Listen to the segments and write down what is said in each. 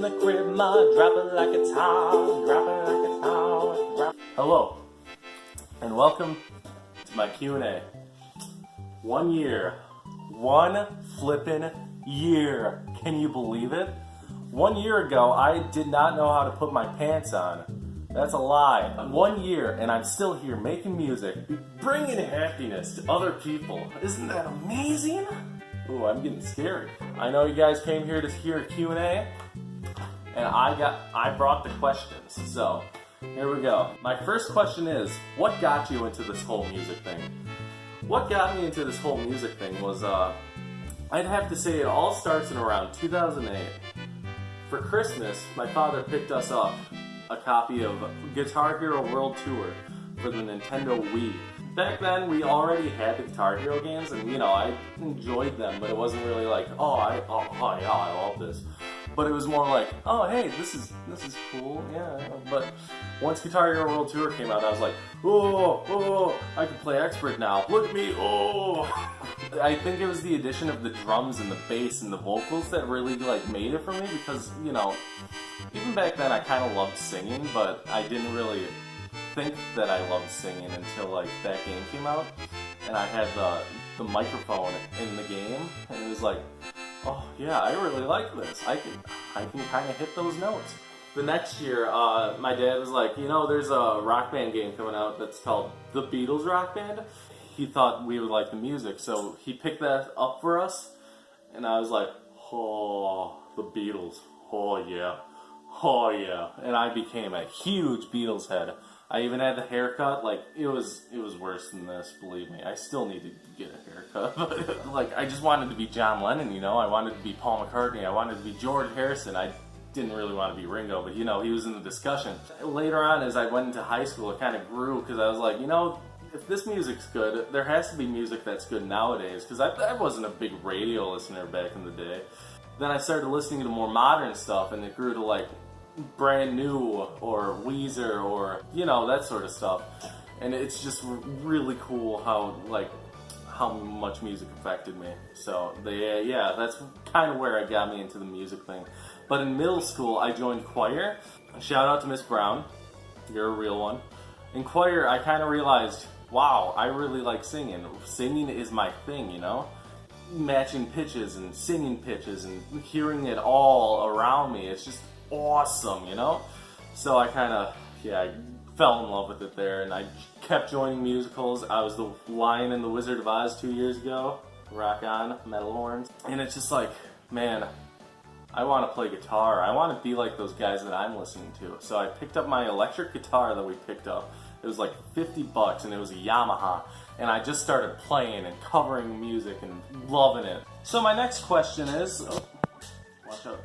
the crib, ma, drop it like it's hot, drop it like it's hot, drop. Hello, and welcome to my Q&A. 1 year. 1 flippin' year. Can you believe it? 1 year ago, I did not know how to put my pants on. That's a lie. 1 year, and I'm still here making music, bringing happiness to other people. Isn't that amazing? Ooh, I'm getting scared. I know you guys came here to hear a Q&A, and I brought the questions. So, here we go. My first question is, what got you into this whole music thing? What got me into this whole music thing was, I'd have to say it all starts in around 2008. For Christmas, my father picked us up a copy of Guitar Hero World Tour for the Nintendo Wii. Back then, we already had the Guitar Hero games, and you know, I enjoyed them, but it wasn't really like, oh yeah, I love this. But it was more like, oh hey, this is cool, yeah. But once Guitar Hero World Tour came out, I was like, oh, I can play expert now. Look at me, oh. I think it was the addition of the drums and the bass and the vocals that really like made it for me, because you know, even back then I kind of loved singing, but I didn't really think that I loved singing until like that game came out, and I had the microphone in the game, and it was like, oh yeah, I really like this. I can kind of hit those notes. The next year, my dad was like, you know, there's a rock band game coming out that's called The Beatles Rock Band. He thought we would like the music, so he picked that up for us, and I was like, oh, the Beatles, oh yeah, and I became a huge Beatles head. I even had the haircut. Like, it was worse than this, believe me. I still need to get a haircut. But like, I just wanted to be John Lennon, you know? I wanted to be Paul McCartney. I wanted to be George Harrison. I didn't really want to be Ringo, but you know, he was in the discussion. Later on, as I went into high school, it kind of grew, because I was like, you know, if this music's good, there has to be music that's good nowadays, because I wasn't a big radio listener back in the day. Then I started listening to more modern stuff, and it grew to like Brand New or Weezer or, you know, that sort of stuff. And it's just really cool how much music affected me. So yeah, that's kind of where it got me into the music thing. But in middle school, I joined choir. Shout out to Miss Brown, you're a real one. In choir, I kind of realized, wow, I really like singing. Singing is my thing, you know? Matching pitches and singing pitches and hearing it all around me, it's just awesome, you know? So I kind of, I fell in love with it there, and I kept joining musicals. I was the Lion in the Wizard of Oz 2 years ago. Rock on, metal horns. And it's just like, man, I want to play guitar. I want to be like those guys that I'm listening to. So I picked up my electric guitar that we picked up. It was like $50, and it was a Yamaha. And I just started playing and covering music and loving it. So my next question is, watch out.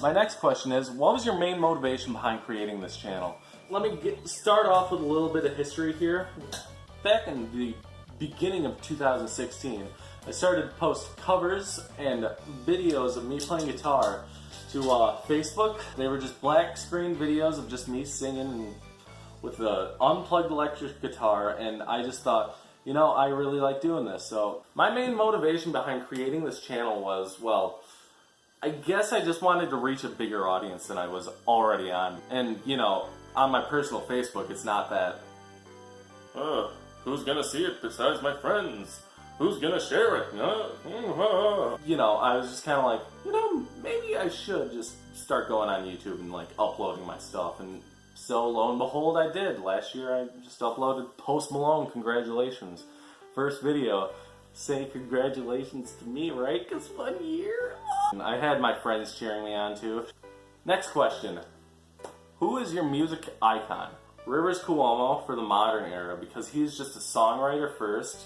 My next question is, what was your main motivation behind creating this channel? Let me start off with a little bit of history here. Back in the beginning of 2016, I started to post covers and videos of me playing guitar to Facebook. They were just black screen videos of just me singing with the unplugged electric guitar, and I just thought, you know, I really like doing this. So my main motivation behind creating this channel was, well, I guess I just wanted to reach a bigger audience than I was already on. And, you know, on my personal Facebook, it's not that, who's gonna see it besides my friends? Who's gonna share it? You know, I was just kind of like, you know, maybe I should just start going on YouTube and, like, uploading my stuff. And so, lo and behold, I did. Last year, I just uploaded Post Malone, congratulations. First video. Say congratulations to me, right? Because 1 year? I had my friends cheering me on too. Next question. Who is your music icon? Rivers Cuomo for the modern era, because he's just a songwriter first.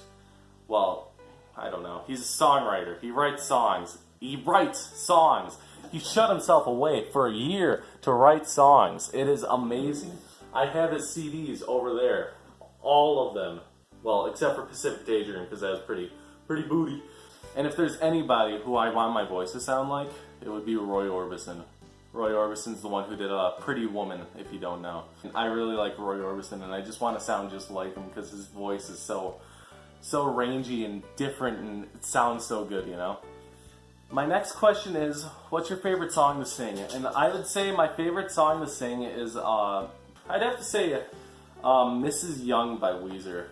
Well, I don't know. He's a songwriter. He writes songs. He shut himself away for a year to write songs. It is amazing. I have his CDs over there. All of them. Well, except for Pacific Daydream, because that was pretty booty. And if there's anybody who I want my voice to sound like, it would be Roy Orbison. Roy Orbison's the one who did Pretty Woman, if you don't know. I really like Roy Orbison, and I just want to sound just like him because his voice is so rangy and different, and it sounds so good, you know? My next question is, what's your favorite song to sing? And I would say my favorite song to sing is, I'd have to say Mrs. Young by Weezer.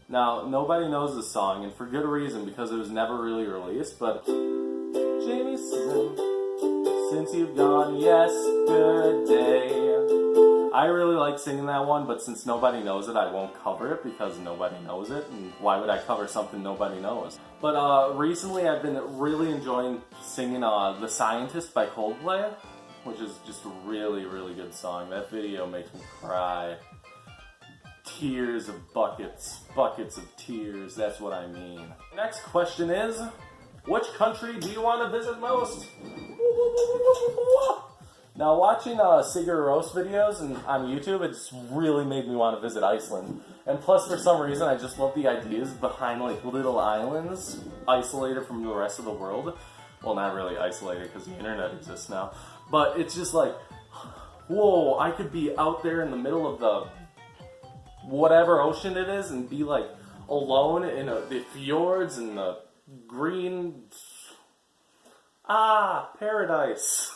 Now, nobody knows this song, and for good reason, because it was never really released, but Jamie since you've gone, yes, good day. I really like singing that one, but since nobody knows it, I won't cover it because nobody knows it, and why would I cover something nobody knows? But recently I've been really enjoying singing The Scientist by Coldplay, which is just a really, really good song. That video makes me cry. Tears of buckets of tears, that's what I mean. Next question is, which country do you want to visit most? Now, watching Sigur Rós videos on YouTube, it just really made me want to visit Iceland. And plus, for some reason, I just love the ideas behind like little islands, isolated from the rest of the world. Well, not really isolated because the internet exists now. But it's just like, whoa, I could be out there in the middle of the whatever ocean it is and be like alone in the fjords and the green... paradise.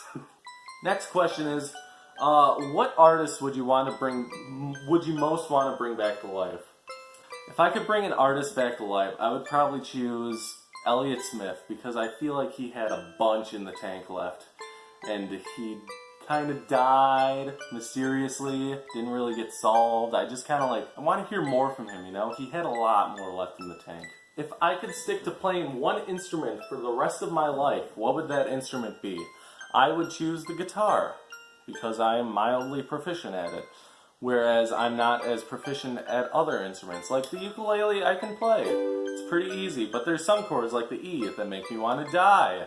Next question is, what artist would you most want to bring back to life? If I could bring an artist back to life, I would probably choose Elliott Smith, because I feel like he had a bunch in the tank left, and he kind of died mysteriously, didn't really get solved. I just kind of like, I want to hear more from him, you know? He had a lot more left in the tank. If I could stick to playing one instrument for the rest of my life, what would that instrument be? I would choose the guitar, because I am mildly proficient at it. Whereas I'm not as proficient at other instruments. Like the ukulele, I can play. It's pretty easy, but there's some chords like the E that make me want to die.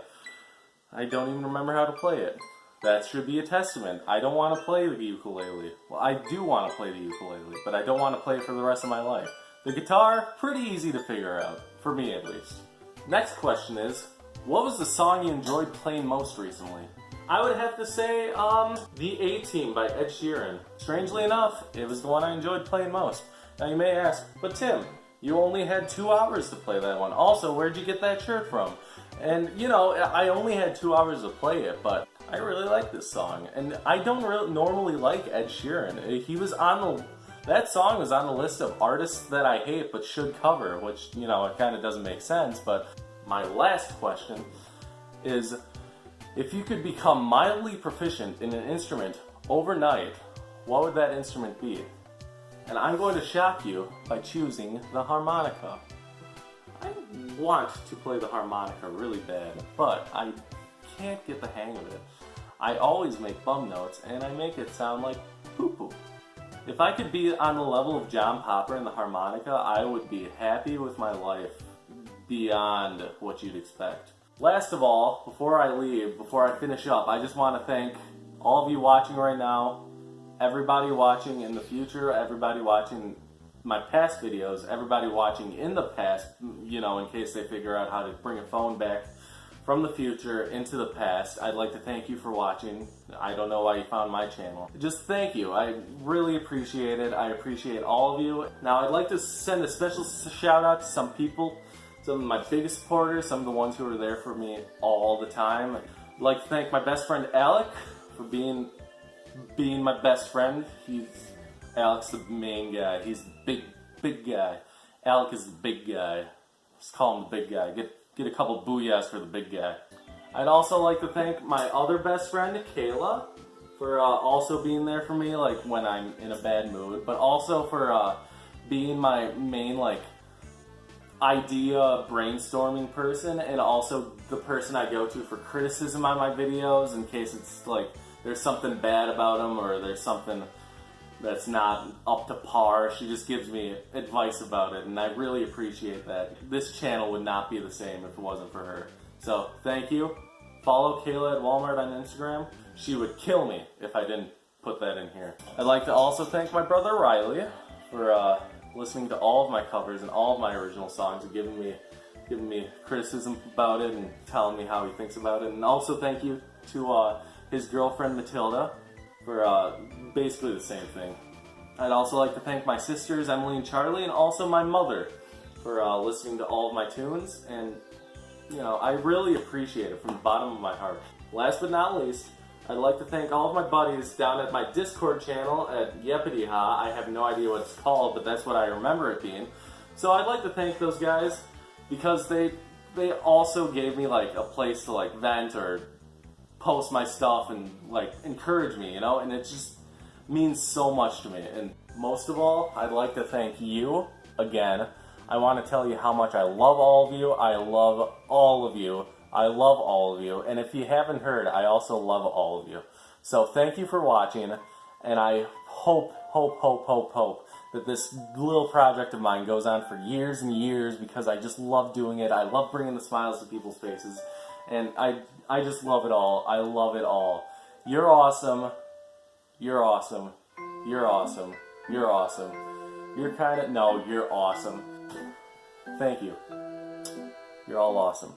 I don't even remember how to play it. That should be a testament. I don't want to play the ukulele. Well, I do want to play the ukulele, but I don't want to play it for the rest of my life. The guitar, pretty easy to figure out, for me at least. Next question is, what was the song you enjoyed playing most recently? I would have to say, The A-Team by Ed Sheeran. Strangely enough, it was the one I enjoyed playing most. Now you may ask, but Tim, you only had 2 hours to play that one. Also, where'd you get that shirt from? And, you know, I only had 2 hours to play it, but I really like this song. And I don't normally like Ed Sheeran. He was on the... That song was on the list of artists that I hate but should cover, which, you know, it kind of doesn't make sense. But my last question is, if you could become mildly proficient in an instrument overnight, what would that instrument be? And I'm going to shock you by choosing the harmonica. I want to play the harmonica really bad, but I can't get the hang of it. I always make bum notes, and I make it sound like poo-poo. If I could be on the level of John Popper in the harmonica, I would be happy with my life beyond what you'd expect. Last of all, before I leave, before I finish up, I just want to thank all of you watching right now, everybody watching in the future, everybody watching my past videos, everybody watching in the past, you know, in case they figure out how to bring a phone back from the future into the past. I'd like to thank you for watching. I don't know why you found my channel. Just thank you. I really appreciate it. I appreciate all of you. Now, I'd like to send a special shout out to some people, some of my biggest supporters, some of the ones who are there for me all the time. I'd like to thank my best friend Alec for being my best friend. Alec's the main guy. He's the big guy. Alec is the big guy. Let's call him the big guy. Get a couple booyahs for the big guy. I'd also like to thank my other best friend, Kayla, for also being there for me, like when I'm in a bad mood, but also for being my main like idea brainstorming person, and also the person I go to for criticism on my videos in case it's like there's something bad about them or there's something that's not up to par. She just gives me advice about it, and I really appreciate that. This channel would not be the same if it wasn't for her. So, thank you. Follow Kayla at Walmart on Instagram. She would kill me if I didn't put that in here. I'd like to also thank my brother Riley for listening to all of my covers and all of my original songs and giving me criticism about it and telling me how he thinks about it. And also thank you to his girlfriend Matilda for basically the same thing. I'd also like to thank my sisters Emily and Charlie, and also my mother for listening to all of my tunes. And you know, I really appreciate it from the bottom of my heart. Last but not least, I'd like to thank all of my buddies down at my Discord channel at Yeppity Ha. I have no idea what it's called, but that's what I remember it being. So I'd like to thank those guys because they also gave me like a place to like vent or post my stuff and like encourage me, you know, and it just means so much to me. And most of all, I'd like to thank you again. I want to tell you how much I love all of you. I love all of you. I love all of you. And if you haven't heard, I also love all of you. So thank you for watching. And I hope that this little project of mine goes on for years and years because I just love doing it. I love bringing the smiles to people's faces. And I just love it all. I love it all. You're awesome. You're awesome. You're awesome. You're awesome. You're kind of... No, you're awesome. Thank you. You're all awesome.